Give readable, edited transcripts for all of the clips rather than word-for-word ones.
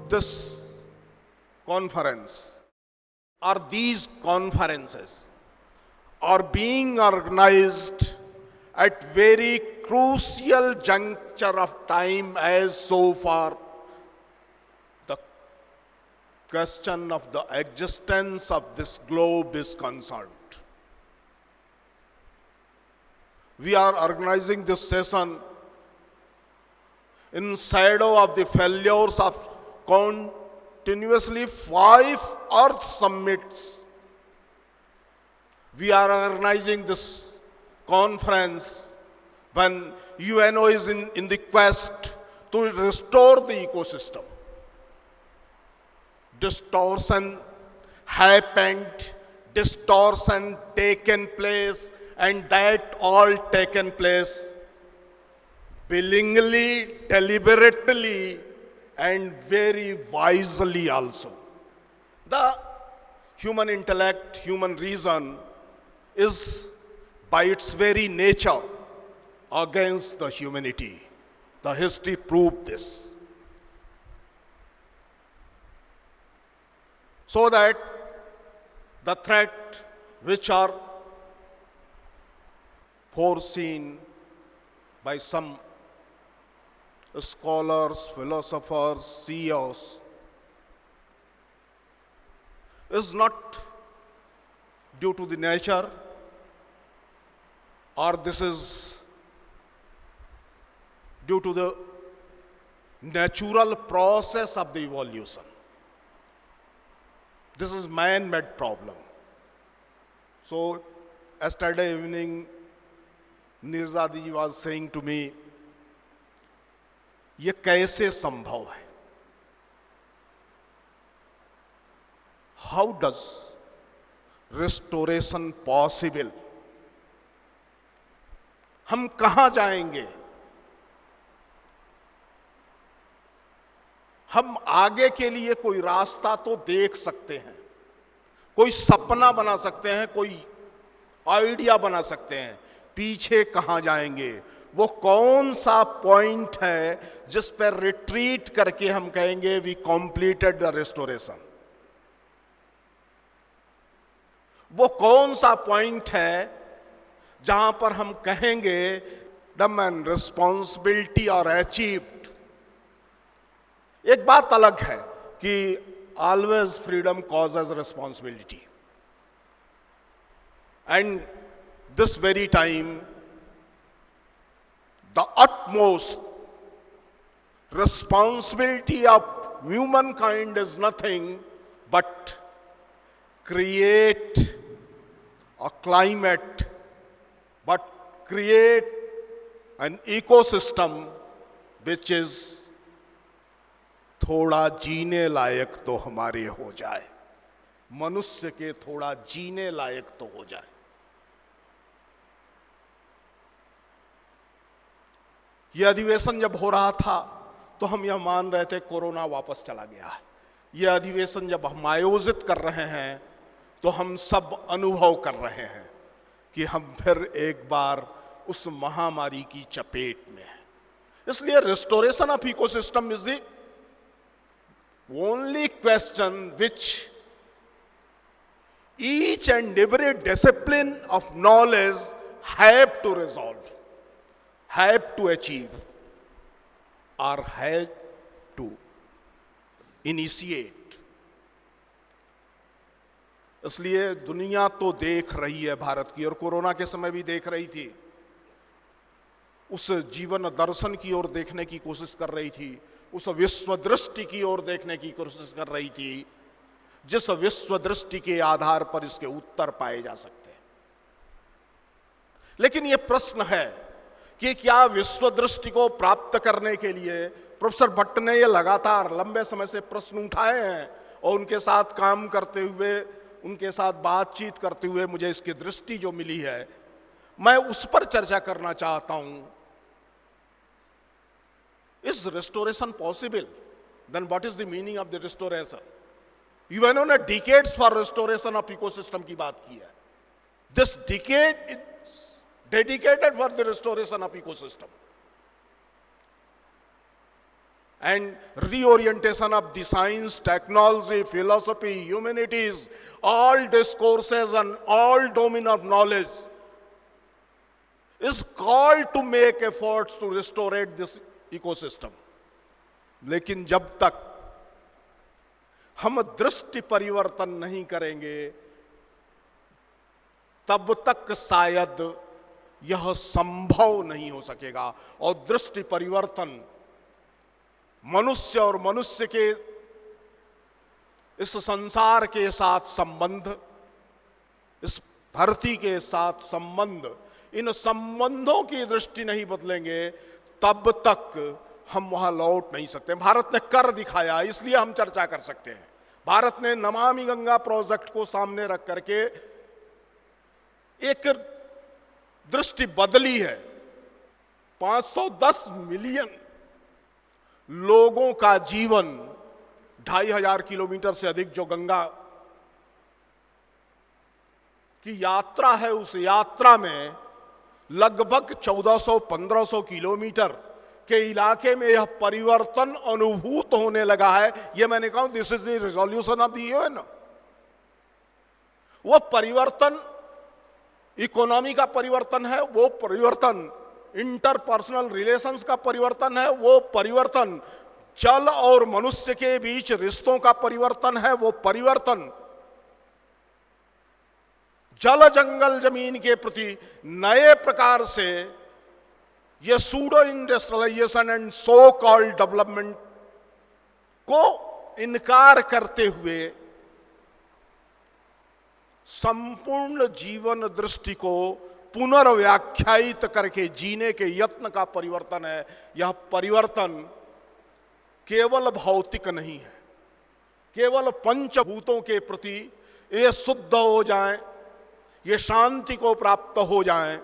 this conference or these conferences are being organized at very crucial juncture of time, as so far the question of the existence of this globe is concerned. We are organizing this session in shadow of the failures of continuously 5 Earth summits. We are organizing this conference when UNO is in the quest to restore the ecosystem. Distortion happened, distortion taken place, and that all taken place willingly, deliberately, and very wisely also. The human intellect, human reason is by its very nature against the humanity. The history proved this. So that the threat which are foreseen by some scholars, philosophers, CEOs is not due to the nature, or this is due to the natural process of the evolution. This is man-made problem. So yesterday evening, Nirzadi was saying to me, ये कैसे संभव है? How does restoration possible? हम कहां जाएंगे? हम आगे के लिए कोई रास्ता तो देख सकते हैं, कोई सपना बना सकते हैं, कोई आइडिया बना सकते हैं, पीछे कहां जाएंगे? वो कौन सा पॉइंट है जिस पर रिट्रीट करके हम कहेंगे वी कंप्लीटेड द रेस्टोरेशन? वो कौन सा पॉइंट है जहां पर हम कहेंगे डम एंड रिस्पॉन्सिबिलिटी आर अचीव्ड? एक बात अलग है कि always freedom causes responsibility, and this very time the utmost responsibility of humankind is nothing but create a climate, but create an ecosystem which is थोड़ा जीने लायक तो हमारे हो जाए, मनुष्य के थोड़ा जीने लायक तो हो जाए। यह अधिवेशन जब हो रहा था तो हम यह मान रहे थे कोरोना वापस चला गया है। यह अधिवेशन जब हम आयोजित कर रहे हैं तो हम सब अनुभव कर रहे हैं कि हम फिर एक बार उस महामारी की चपेट में हैं। इसलिए restoration of ecosystem is the only question which each and every discipline of knowledge have to resolve, have to achieve, or have to initiate. इसलिए दुनिया तो देख रही है भारत की, और कोरोना के समय भी देख रही थी, उस जीवन दर्शन की ओर देखने की कोशिश कर रही थी, उस विश्व दृष्टि की ओर देखने की कोशिश कर रही थी जिस विश्व दृष्टि के आधार पर इसके उत्तर पाए जा सकते हैं। लेकिन यह प्रश्न है कि क्या विश्व दृष्टि को प्राप्त करने के लिए प्रोफेसर भट्ट ने यह लगातार लंबे समय से प्रश्न उठाए हैं, और उनके साथ काम करते हुए, उनके साथ बातचीत करते हुए मुझे इसकी दृष्टि जो मिली है, मैं उस पर चर्चा करना चाहता हूं। Is restoration possible? Then what is the meaning of the restoration? UNO ने decades for restoration of ecosystem की बात की है। This decade is dedicated for the restoration of ecosystem. and reorientation of the science, technology, philosophy, humanities, all discourses and all domain of knowledge is called to make efforts to restore this ecosystem. लेकिन जब तक हम दृष्टि परिवर्तन नहीं करेंगे तब तक शायद यह संभव नहीं हो सकेगा। और दृष्टि परिवर्तन मनुष्य और मनुष्य के इस संसार के साथ संबंध, इस धरती के साथ संबंध, इन संबंधों की दृष्टि नहीं बदलेंगे तब तक हम वहां लौट नहीं सकते। भारत ने कर दिखाया, इसलिए हम चर्चा कर सकते हैं। भारत ने नमामि गंगा प्रोजेक्ट को सामने रख करके एक दृष्टि बदली है। 510 मिलियन लोगों का जीवन, 2500 किलोमीटर से अधिक जो गंगा की यात्रा है, उस यात्रा में लगभग 1400-1500 किलोमीटर के इलाके में यह परिवर्तन अनुभूत होने लगा है। यह मैंने कहा, this is the resolution of the UN. वो परिवर्तन इकोनॉमी का परिवर्तन है, वो परिवर्तन इंटरपर्सनल रिलेशंस का परिवर्तन है, वो परिवर्तन जल और मनुष्य के बीच रिश्तों का परिवर्तन है, वो परिवर्तन जल जंगल जमीन के प्रति नए प्रकार से ये pseudo industrialization and so called development को इनकार करते हुए संपूर्ण जीवन दृष्टि को पुनर्व्याख्यायित करके जीने के यत्न का परिवर्तन है। यह परिवर्तन केवल भौतिक नहीं है, केवल पंचभूतों के प्रति ये शुद्ध हो जाएं, ये शांति को प्राप्त हो जाएं,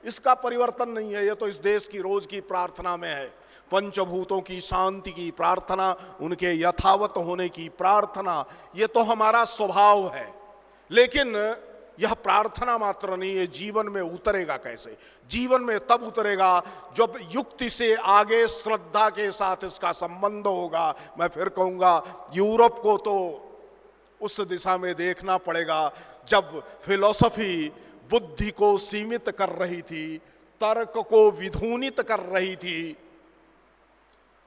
इसका परिवर्तन नहीं है। ये तो इस देश की रोज की प्रार्थना में है। पंचभूतों की शांति की प्रार्थना, उनके यथावत होने की प्रार्थना, ये तो हमारा स्वभाव है। लेकिन यह प्रार्थना मात्र नहीं है, जीवन में उतरेगा कैसे? जीवन में तब उतरेगा जब युक्ति से आगे श्रद्धा के साथ इसका संबंध होगा। मैं फिर कहूंगा, यूरोप को तो उस दिशा में देखना पड़ेगा जब फिलॉसफी बुद्धि को सीमित कर रही थी, तर्क को विधूनित कर रही थी,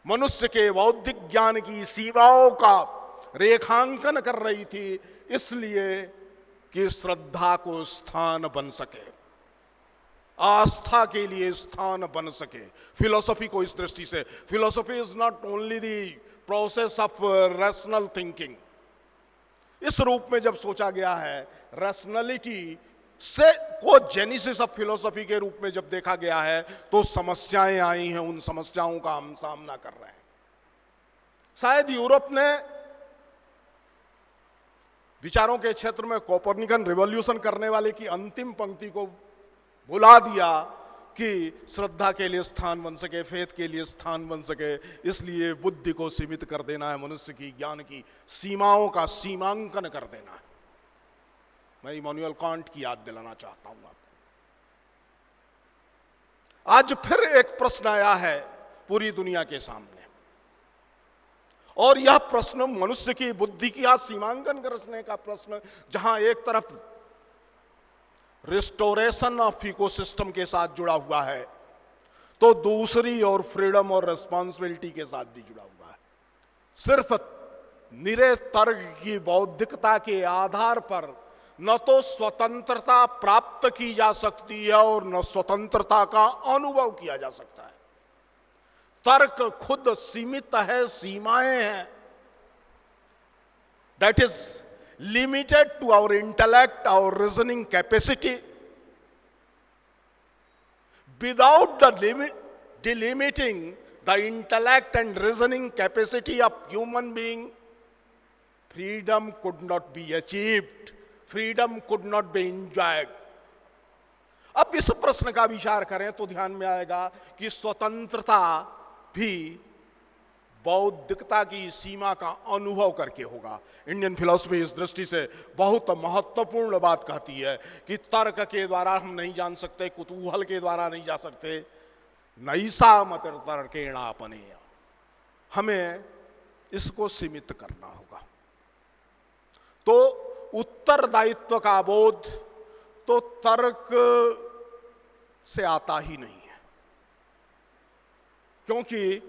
मनुष्य के बौद्धिक ज्ञान की सीमाओं का रेखांकन कर रही थी, इसलिए कि श्रद्धा को स्थान बन सके, आस्था के लिए स्थान बन सके। फिलॉसफी को इस दृष्टि से, philosophy is not only the process of rational thinking. इस रूप में जब सोचा गया है, रैशनलिटी से को जेनेसिस ऑफ फिलॉसफी के रूप में जब देखा गया है, तो समस्याएं आई हैं, उन समस्याओं का हम सामना कर रहे हैं। शायद यूरोप ने विचारों के क्षेत्र में कोपरनिकन रिवॉल्यूशन करने वाले की अंतिम पंक्ति को भुला दिया कि श्रद्धा के लिए स्थान बन सके, फेथ के लिए स्थान बन सके, इसलिए बुद्धि को सीमित कर देना है, मनुष्य की ज्ञान की सीमाओं का सीमांकन कर देना है। मैं इमैनुअल कांट की याद दिलाना चाहता हूं आपको। आज फिर एक प्रश्न आया है पूरी दुनिया के सामने, और यह प्रश्न मनुष्य की बुद्धि की आज सीमांकन करने का प्रश्न, जहां एक तरफ रिस्टोरेशन ऑफ इकोसिस्टम के साथ जुड़ा हुआ है, तो दूसरी ओर फ्रीडम और रिस्पॉन्सिबिलिटी के साथ भी जुड़ा हुआ है। सिर्फ निरे तर्क की बौद्धिकता के आधार पर न तो स्वतंत्रता प्राप्त की जा सकती है और न स्वतंत्रता का अनुभव किया जा सकता है। तर्क खुद सीमित है, सीमाएं हैं। That is limited to our intellect, our reasoning capacity. Without the delimiting the intellect and reasoning capacity of human being, freedom could not be achieved. Freedom could not be enjoyed. अब इस प्रश्न का विचार करें तो ध्यान में आएगा कि स्वतंत्रता भी बौद्धिकता की सीमा का अनुभव करके होगा। इंडियन फिलॉसफी इस दृष्टि से बहुत महत्वपूर्ण बात कहती है कि तर्क के द्वारा हम नहीं जान सकते, कुतूहल के द्वारा नहीं जा सकते। नैसा मत तर्केण अपने, हमें इसको सीमित करना होगा। तो उत्तरदायित्व का बोध तो तर्क से आता ही नहीं है, क्योंकि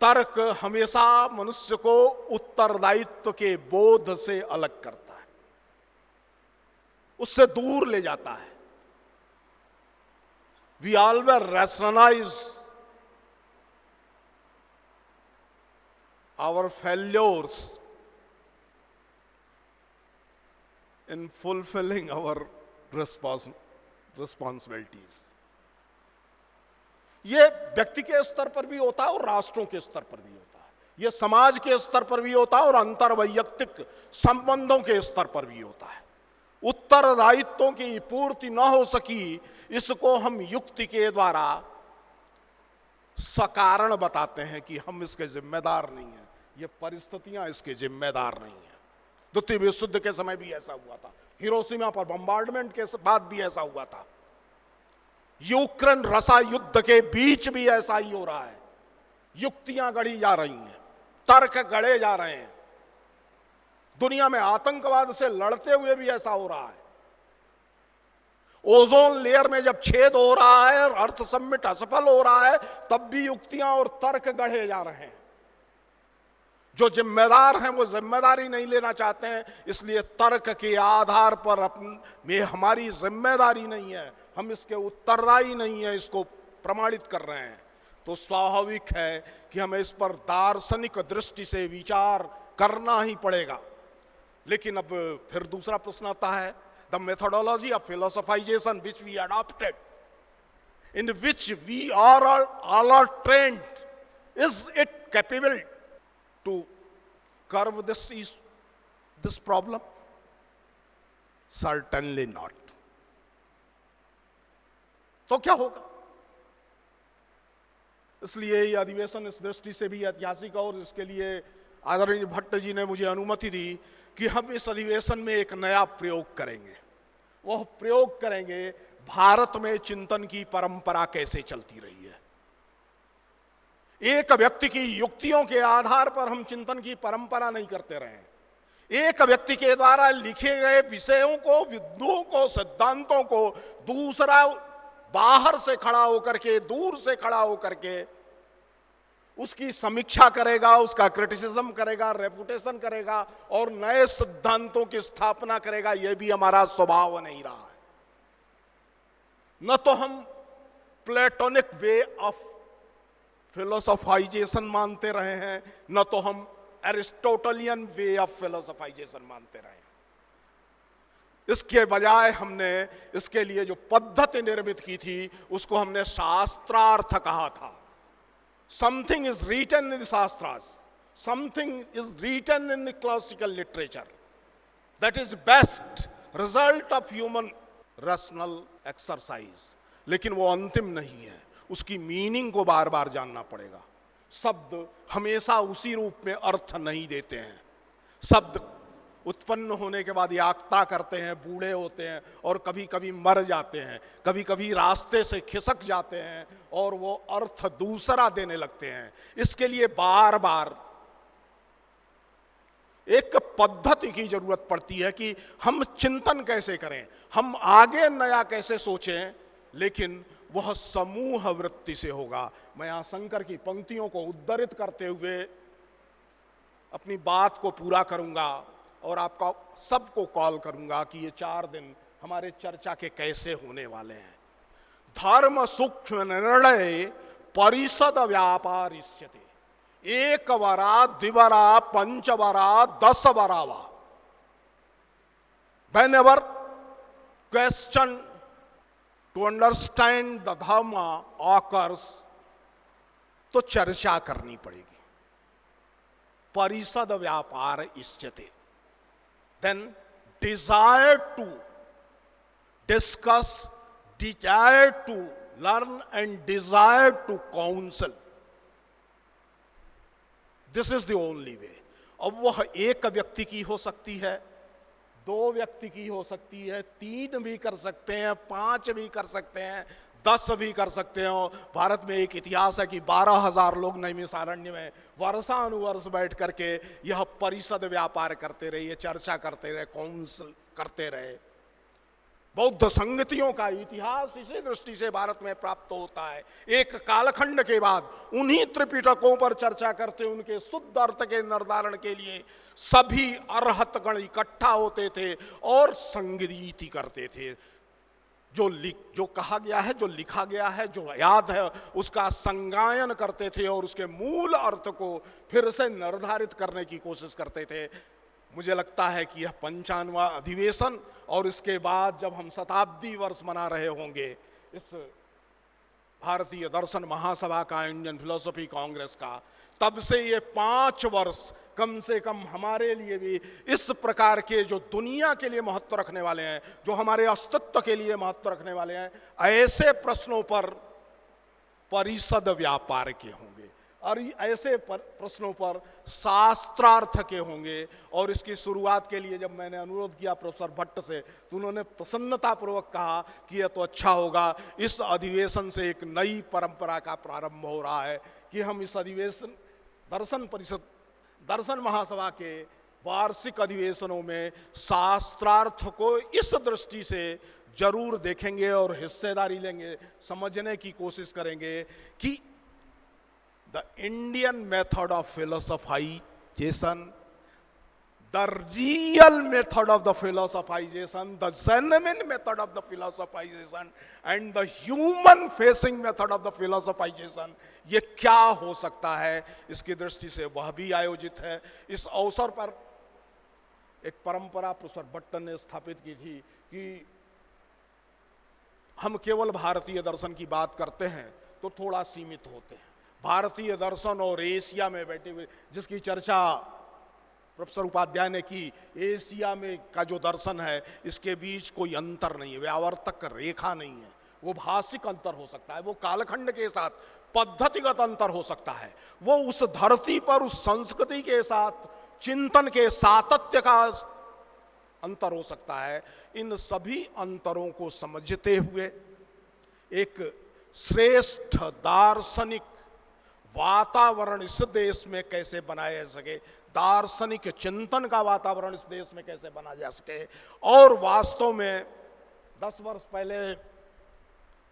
तर्क हमेशा मनुष्य को उत्तरदायित्व के बोध से अलग करता है, उससे दूर ले जाता है। We always rationalize our failures in fulfilling our responsibilities. ये व्यक्ति के स्तर पर भी होता है और राष्ट्रों के स्तर पर भी होता है, ये समाज के स्तर पर भी होता है और अंतर्वैयक्तिक संबंधों के स्तर पर भी होता है। उत्तरदायित्वों की पूर्ति न हो सकी, इसको हम युक्ति के द्वारा सकारण बताते हैं कि हम इसके जिम्मेदार नहीं हैं, ये परिस्थितियां इसके जिम्मेदार नहीं हैं। द्वितीय विश्व युद्ध के समय भी ऐसा हुआ था, हिरोशिमा पर बम्बार्डमेंट के बाद भी ऐसा हुआ था, यूक्रेन रसा युद्ध के बीच भी ऐसा ही हो रहा है। युक्तियां गढ़ी जा रही हैं, तर्क गढ़े जा रहे हैं। दुनिया में आतंकवाद से लड़ते हुए भी ऐसा हो रहा है। ओजोन लेयर में जब छेद हो रहा है और अर्थ समिट असफल हो रहा है, तब भी युक्तियां और तर्क गढ़े जा रहे हैं। जो जिम्मेदार हैं वो जिम्मेदारी नहीं लेना चाहते हैं, इसलिए तर्क के आधार पर में हमारी जिम्मेदारी नहीं है, हम इसके उत्तरदायी नहीं है, इसको प्रमाणित कर रहे हैं। तो स्वाभाविक है कि हमें इस पर दार्शनिक दृष्टि से विचार करना ही पड़ेगा। लेकिन अब फिर दूसरा प्रश्न आता है, the methodology of philosophization which we adopted, in which we are all trained, is it capable to curb this problem? Certainly not. तो क्या होगा? इसलिए ये अधिवेशन इस दृष्टि से भी ऐतिहासिक है, और इसके लिए आदरणीय भट्ट जी ने मुझे अनुमति दी कि हम इस अधिवेशन में एक नया प्रयोग करेंगे। वह प्रयोग करेंगे भारत में चिंतन की परंपरा कैसे चलती रही है। एक व्यक्ति की युक्तियों के आधार पर हम चिंतन की परंपरा नहीं करते रहे। एक व्यक्ति के द्वारा लिखे गए विषयों को, विद्वाओं को, सिद्धांतों को दूसरा बाहर से खड़ा होकर के, दूर से खड़ा होकर के उसकी समीक्षा करेगा, उसका क्रिटिसिज्म करेगा, रेपुटेशन करेगा और नए सिद्धांतों की स्थापना करेगा। यह भी हमारा स्वभाव नहीं रहा है। न तो हम प्लेटोनिक वे ऑफ फिलोसोफाइजेशन मानते रहे हैं, न तो हम एरिस्टोटलियन वे ऑफ फिलोसोफाइजेशन मानते रहे हैं। इसके बजाय हमने इसके लिए जो पद्धति निर्मित की थी उसको हमने शास्त्रार्थ कहा था। Something is written in shastras, something is written in the classical literature, that is best result of human rational exercise. लेकिन वो अंतिम नहीं है, उसकी मीनिंग को बार बार जानना पड़ेगा। शब्द हमेशा उसी रूप में अर्थ नहीं देते हैं। शब्द उत्पन्न होने के बाद याक्ता करते हैं, बूढ़े होते हैं और कभी कभी मर जाते हैं, कभी कभी रास्ते से खिसक जाते हैं और वो अर्थ दूसरा देने लगते हैं। इसके लिए बार बार एक पद्धति की जरूरत पड़ती है कि हम चिंतन कैसे करें, हम आगे नया कैसे सोचें, लेकिन वह समूह वृत्ति से होगा। मैं यहां शंकर की पंक्तियों को उद्धृत करते हुए अपनी बात को पूरा करूंगा और आपका सबको कॉल करूंगा कि ये 4 दिन हमारे चर्चा के कैसे होने वाले हैं। धर्म सूक्ष्म निर्णय परिषद व्यापारिष्यते, 1 वरा, 2 वरा, 5 वरा, 10 वरावा। Whenever question to understand the dharma occurs, तो चर्चा करनी पड़ेगी। परिषद व्यापार इष्यते, then desire to discuss, desire to learn and desire to counsel, this is the only way। अब वह एक व्यक्ति की हो सकती है, 2 व्यक्ति की हो सकती है, 3 भी कर सकते हैं, 5 भी कर सकते हैं, 10 भी कर सकते हो। भारत में एक इतिहास है कि 12,000 लोग नैमिषारण्य में वर्षानुवर्ष बैठ करके यह परिषद व्यापार करते रहे, ये चर्चा करते रहे, काउंसिल करते रहे। बौद्ध संगतियों का इतिहास इसी दृष्टि से भारत में प्राप्त होता है। एक कालखंड के बाद उन्हीं त्रिपिटकों पर चर्चा करते, उनके शुद्ध अर्थ के निर्धारण के लिए सभी अरहतगण इकट्ठा होते थे और संगीति करते थे। जो कहा गया है, जो लिखा गया है, जो याद है, उसका संगायन करते थे और उसके मूल अर्थ को फिर से निर्धारित करने की कोशिश करते थे। मुझे लगता है कि यह 95वां अधिवेशन और इसके बाद जब हम शताब्दी वर्ष मना रहे होंगे इस भारतीय दर्शन महासभा का, इंडियन फिलोसफी कांग्रेस का, तब से ये 5 वर्ष कम से कम हमारे लिए भी इस प्रकार के जो दुनिया के लिए महत्व रखने वाले हैं, जो हमारे अस्तित्व के लिए महत्व रखने वाले हैं, ऐसे प्रश्नों पर परिषद व्यापार के होंगे और ऐसे प्रश्नों पर शास्त्रार्थ के होंगे। और इसकी शुरुआत के लिए जब मैंने अनुरोध किया प्रोफेसर भट्ट से, तो उन्होंने प्रसन्नतापूर्वक कहा कि यह तो अच्छा होगा, इस अधिवेशन से एक नई परंपरा का प्रारंभ हो रहा है कि हम इस अधिवेशन दर्शन महासभा के वार्षिक अधिवेशनों में शास्त्रार्थ को इस दृष्टि से जरूर देखेंगे और हिस्सेदारी लेंगे, समझने की कोशिश करेंगे कि the Indian method of philosophization, the real method of the philosophization, the genuine method of the philosophization and the human facing method of the philosophization, ये क्या हो सकता है, इसकी दृष्टि से वह भी आयोजित है। इस अवसर पर एक परंपरा प्रोफेसर भट्ट ने स्थापित की थी कि हम केवल भारतीय दर्शन की बात करते हैं तो थोड़ा सीमित होते हैं। भारतीय दर्शन और एशिया में बैठे हुए, जिसकी चर्चा प्रोफेसर उपाध्याय ने की, एशिया में का जो दर्शन है इसके बीच कोई अंतर नहीं है, व्यावर्तक रेखा नहीं है। वो भाषिक अंतर हो सकता है, वो कालखंड के साथ पद्धतिगत अंतर हो सकता है, वो उस धरती पर उस संस्कृति के साथ चिंतन के सातत्य का अंतर हो सकता है। इन सभी अंतरों को समझते हुए एक श्रेष्ठ दार्शनिक वातावरण इस देश में कैसे बनाया जा सके, दार्शनिक चिंतन का वातावरण इस देश में कैसे बना जा सके। और वास्तव में 10 वर्ष पहले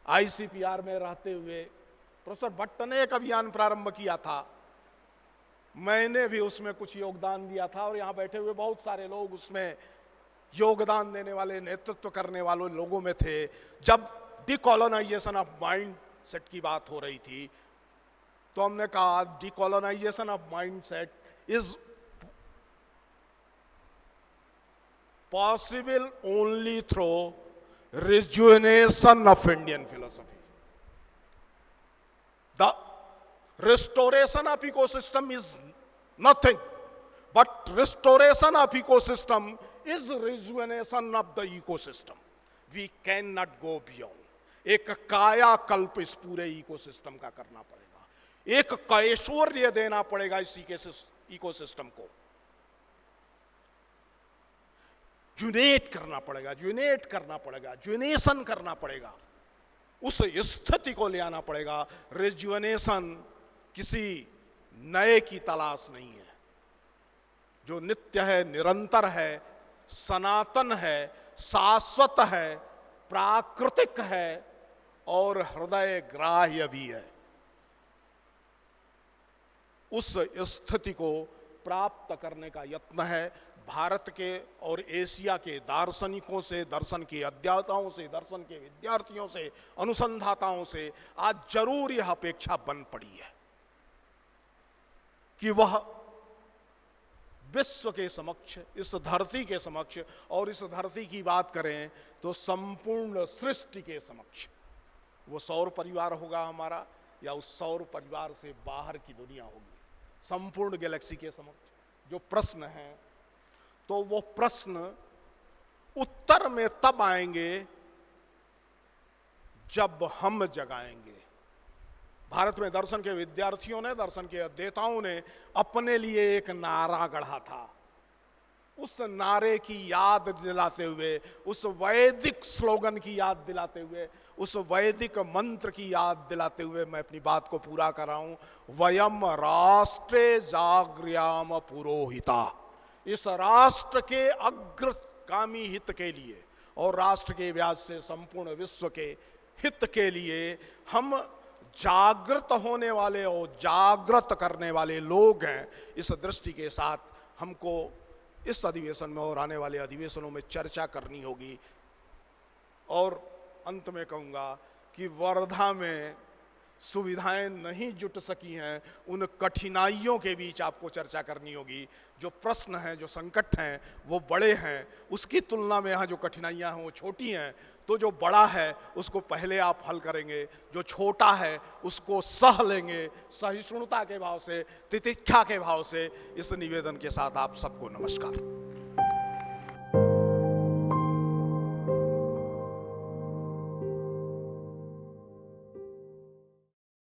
आईसीपीआर में रहते हुए प्रोफेसर भट्ट ने एक अभियान प्रारंभ किया था, मैंने भी उसमें कुछ योगदान दिया था और यहाँ बैठे हुए बहुत सारे लोग उसमें योगदान देने वाले, नेतृत्व करने वाले लोगों में थे। जब डिकॉलोनाइजेशन ऑफ माइंड सेट की बात हो रही थी तो हमने कहा decolonization of mind set is possible only through rejuvenation of Indian philosophy. The restoration of ecosystem is nothing but restoration of ecosystem is rejuvenation of the ecosystem. We cannot go beyond. एक कायाकल्प इस पूरे ecosystem का करना पड़ेगा, एक कैशोर्य देना पड़ेगा इस इकोसिस्टम को, जुनेट करना पड़ेगा, जुनेशन करना पड़ेगा, उस स्थिति को ले आना पड़ेगा। रिजुवेनेशन किसी नए की तलाश नहीं है, जो नित्य है, निरंतर है, सनातन है, शाश्वत है, प्राकृतिक है और हृदय ग्राह्य भी है। उस स्थिति को प्राप्त करने का यत्न है भारत के और एशिया के दार्शनिकों से, दर्शन के अध्येताओं से, दर्शन के विद्यार्थियों से, अनुसंधाताओं से आज जरूर यह अपेक्षा बन पड़ी है कि वह विश्व के समक्ष, इस धरती के समक्ष, और इस धरती की बात करें तो संपूर्ण सृष्टि के समक्ष, वो सौर परिवार होगा हमारा या उस सौर परिवार से बाहर की दुनिया होगी, संपूर्ण गैलेक्सी के समक्ष जो प्रश्न है, तो वो प्रश्न उत्तर में तब आएंगे जब हम जगाएंगे। भारत में दर्शन के विद्यार्थियों ने, दर्शन के अध्येताओं ने अपने लिए एक नारा गढ़ा था उस नारे की याद दिलाते हुए, उस वैदिक स्लोगन की याद दिलाते हुए, उस वैदिक मंत्र की याद दिलाते हुए मैं अपनी बात को पूरा कर रहा हूं। वयम राष्ट्रे जागृयाम पुरोहिता। इस राष्ट्र के अग्रगामी हित के लिए और राष्ट्र के व्याज से संपूर्ण विश्व के हित के लिए हम जागृत होने वाले और जागृत करने वाले लोग हैं। इस दृष्टि के साथ हमको इस अधिवेशन में और आने वाले अधिवेशनों में चर्चा करनी होगी। और अंत में कहूँगा कि वर्धा में सुविधाएं नहीं जुट सकी हैं, उन कठिनाइयों के बीच आपको चर्चा करनी होगी। जो प्रश्न हैं, जो संकट हैं, वो बड़े हैं, उसकी तुलना में यहाँ जो कठिनाइयाँ हैं वो छोटी हैं। तो जो बड़ा है उसको पहले आप हल करेंगे, जो छोटा है उसको सह लेंगे, सहिष्णुता के भाव से, तितिक्षा के भाव से। इस निवेदन के साथ आप सबको नमस्कार।